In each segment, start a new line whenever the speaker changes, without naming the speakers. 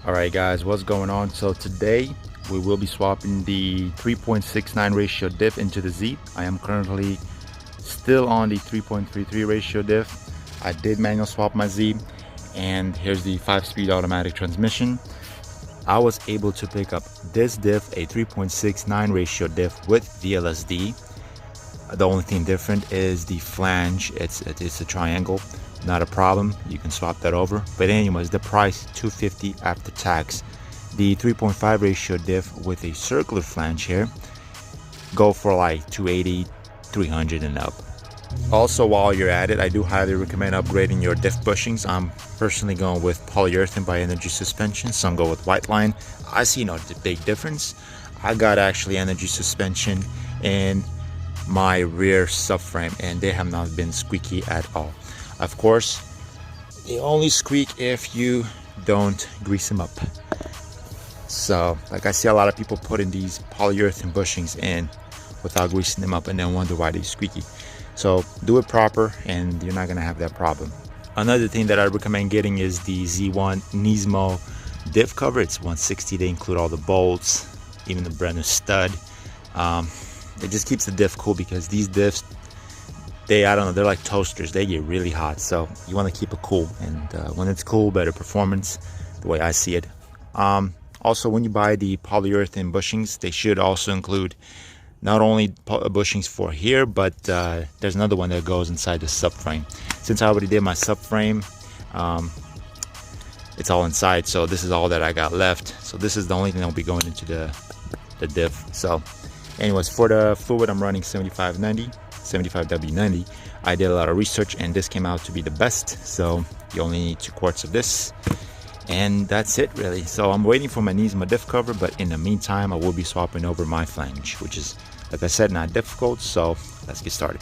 Alright guys, what's going on? So today we will be swapping the 3.69 ratio diff into the Z. I am currently still on the 3.33 ratio diff. I did manual swap my Z, and here's the 5-speed automatic transmission. I was able to pick up this diff, a 3.69 ratio diff with VLSD. The only thing different is the flange. It's a triangle. Not a problem, you can swap that over. But anyways, the price $250 after tax. The 3.5 ratio diff with a circular flange here go for like $280, $300 and up. Also, while you're at it, I do highly recommend upgrading your diff bushings. I'm personally going with polyurethane by Energy Suspension. Some go with white line. I see no big difference. I got actually Energy Suspension in my rear subframe, and they have not been squeaky at all. Of course, they only squeak if you don't grease them up. So, like I see a lot of people putting these polyurethane bushings in without greasing them up and then wonder why they're squeaky. So, do it proper and you're not gonna have that problem. Another thing that I recommend getting is the Z1 Nismo diff cover. It's $160. They include all the bolts, even the brand new stud. It just keeps the diff cool because these diffs, I don't know, they're like toasters. They get really hot, so you want to keep it cool. And when it's cool, better performance, the way I see it. Also, when you buy the polyurethane bushings, they should also include not only bushings for here, but there's another one that goes inside the subframe. Since I already did my subframe, it's all inside, so this is all that I got left. So this is the only thing that will be going into the diff. So anyways, for the fluid, I'm running 75W90. I did a lot of research and this came out to be the best. So you only need 2 quarts of this, and that's it really. So I'm waiting for my Nismo diff cover, but in the meantime I will be swapping over my flange, which is, like I said, not difficult. So let's get started.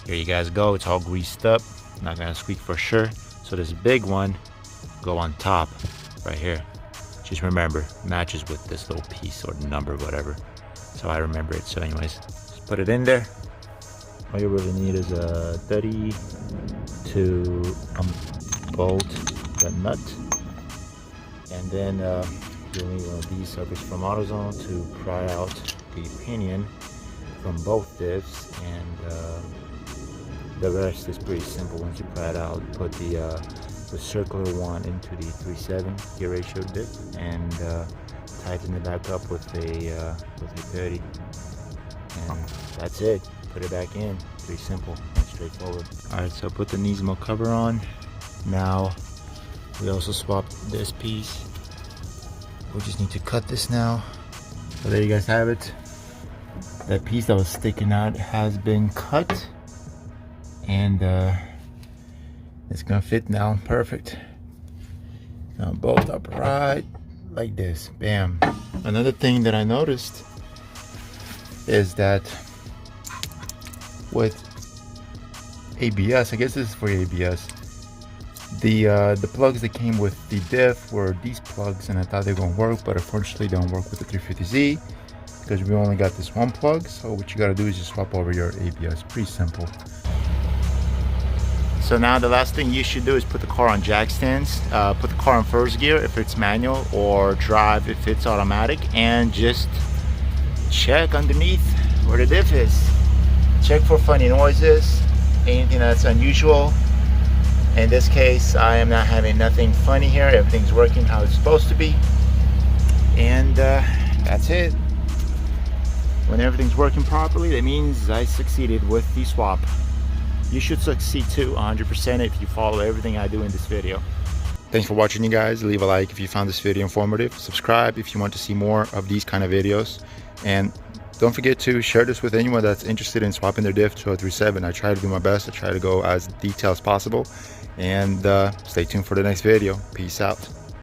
Here you guys go. It's all greased up, not gonna squeak for sure. So this big one go on top right here. Just remember, matches with this little piece or number, whatever. So I remember it. So anyways, just put it in there. All you really need is a 30 to bolt the nut, and then you'll need one of these suckers from AutoZone to pry out the pinion from both diffs, and the rest is pretty simple. Once you pry it out, put the circular one into the 3.7 gear ratio diff and tighten it back up with a 30, and that's it. Put it back in. Pretty simple and straightforward. Alright, so put the Nismo cover on. Now we also swapped this piece. We just need to cut this now. So there you guys have it. That piece that was sticking out has been cut, and it's gonna fit now. Perfect. Now bolt up right like this. Bam. Another thing that I noticed is that with ABS, I guess this is for ABS, the plugs that came with the diff were these plugs, and I thought they were gonna work, but unfortunately they don't work with the 350Z because we only got this one plug. So what you gotta do is just swap over your ABS. Pretty simple. So now the last thing you should do is put the car on jack stands, put the car in first gear if it's manual, or drive if it's automatic, and just check underneath where the diff is. Check for funny noises, anything that's unusual. In this case, I am not having nothing funny here. Everything's working how it's supposed to be, and that's it. When everything's working properly, that means I succeeded with the swap. You should succeed too, 100%, if you follow everything I do in this video. Thanks for watching, you guys. Leave a like if you found this video informative. Subscribe if you want to see more of these kind of videos, and don't forget to share this with anyone that's interested in swapping their diff to a 3.7. I try to do my best. I try to go as detailed as possible. And stay tuned for the next video. Peace out.